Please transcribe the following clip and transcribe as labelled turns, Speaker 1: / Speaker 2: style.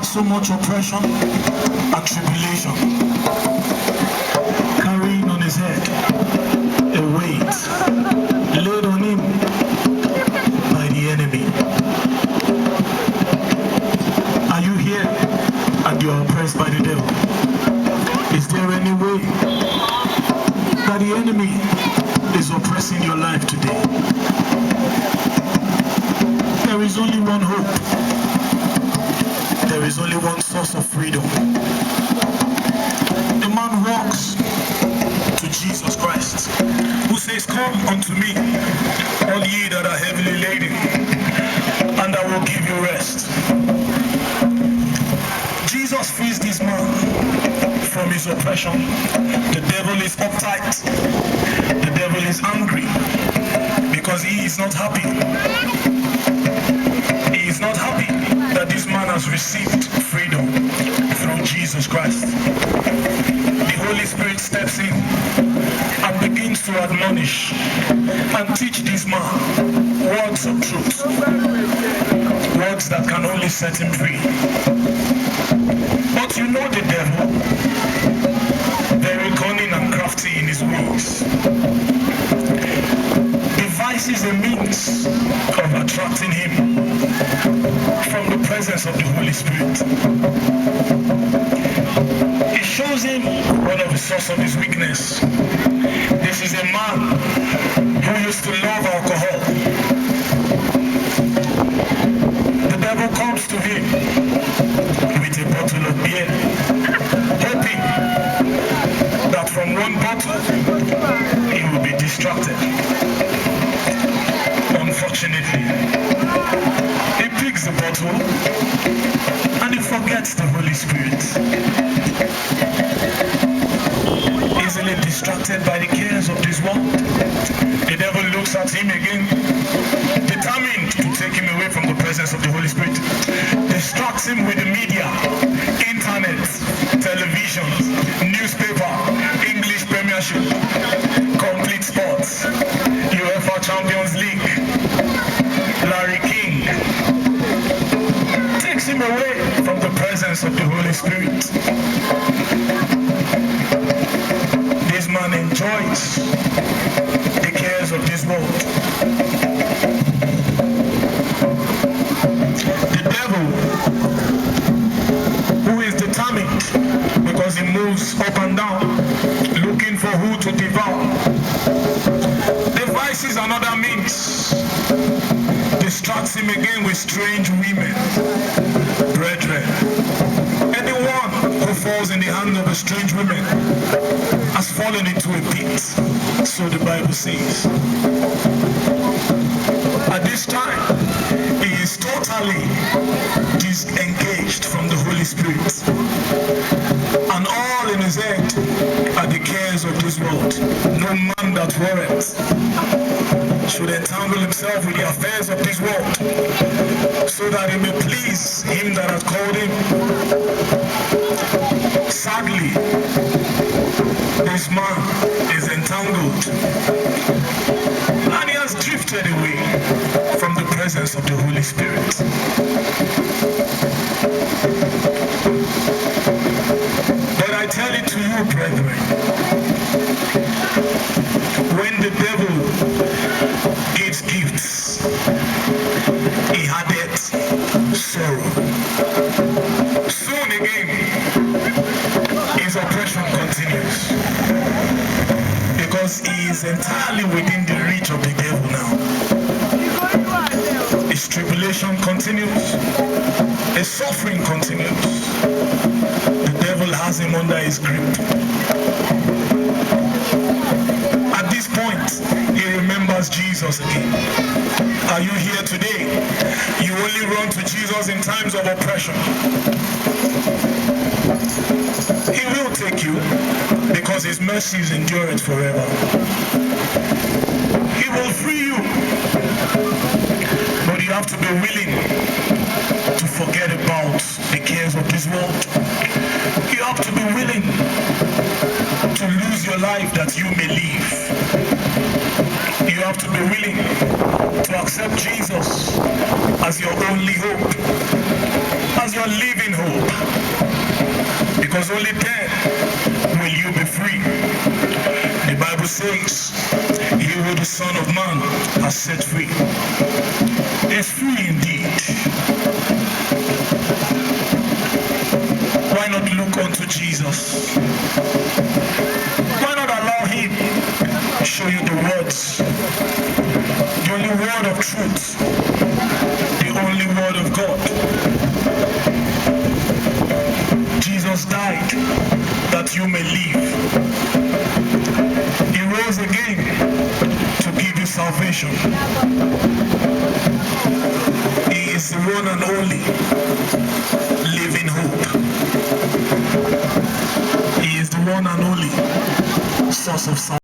Speaker 1: so much oppression and tribulation, carrying on his head a weight laid on him by the enemy. Are you here and you are oppressed by the devil? Is there any way that the enemy is oppressing your life today? There is only one hope. There is only one source of freedom. The man walks to Jesus Christ, who says, "Come unto me, all ye that are heavily laden, and I will give you rest." Jesus frees this man from his oppression. The devil is uptight. The devil is angry because he is not happy. He is not happy that this man has received freedom through Jesus Christ. The Holy Spirit steps in and begins to admonish and teach this man words of truth, words that can only set him free. But you know the devil, very cunning and crafty in his ways, devises a means of attracting him from the presence of the Holy Spirit. He shows him one of the sources of his weakness. This is a man who used to love alcohol. The devil comes to him with a bottle of beer, hoping that from one bottle he will be distracted. Unfortunately, he picks the bottle and he forgets the Holy Spirit. Easily distracted by the cares of this world, the devil looks at him again, determined to take him away from the presence of the Holy Spirit. Distracts him with the media, internet, television, newspaper, English Premiership, complete sports, UEFA Champions League, Larry King. Takes him away from the presence of the Holy Spirit. This man enjoys the cares of this world. The devil, who is determined because he moves up and down looking for who to devour, devises another means, distracts him again with strange women. Brethren, anyone who falls in the hand of a strange woman has fallen into a pit, so the Bible says. At this time, he is totally disengaged from the Holy Spirit, and all in his head are the cares of this world. No man that warreth should entangle himself with the affairs of this world, so that he may please him that hath called him. Sadly, this man is entangled, and he has drifted away from the presence of the Holy Spirit. But I tell it to you, brethren, when the devil gives gifts, he addeth sorrow. Soon again, his oppression continues, because he is entirely within the reach of the devil now. His tribulation continues, his suffering continues. The devil has him under his grip. At this point, he remembers Jesus again. Are you here today? You only run to Jesus in times of oppression. He will take you because his mercies endure it forever. He will free you, but you have to be willing to forget about the cares of this world. You have to be willing to lose your life that you may live. You have to be willing to accept Jesus as your only hope, as your living hope. Because only then will you be free. The Bible says, he who the Son of Man has set free is free indeed. Why not look unto Jesus? Why not allow him to show you the words, the only word of truth, the only word of God? Jesus died that you may live. He rose again to give you salvation. He is the one and only living hope. He is the one and only source of salvation.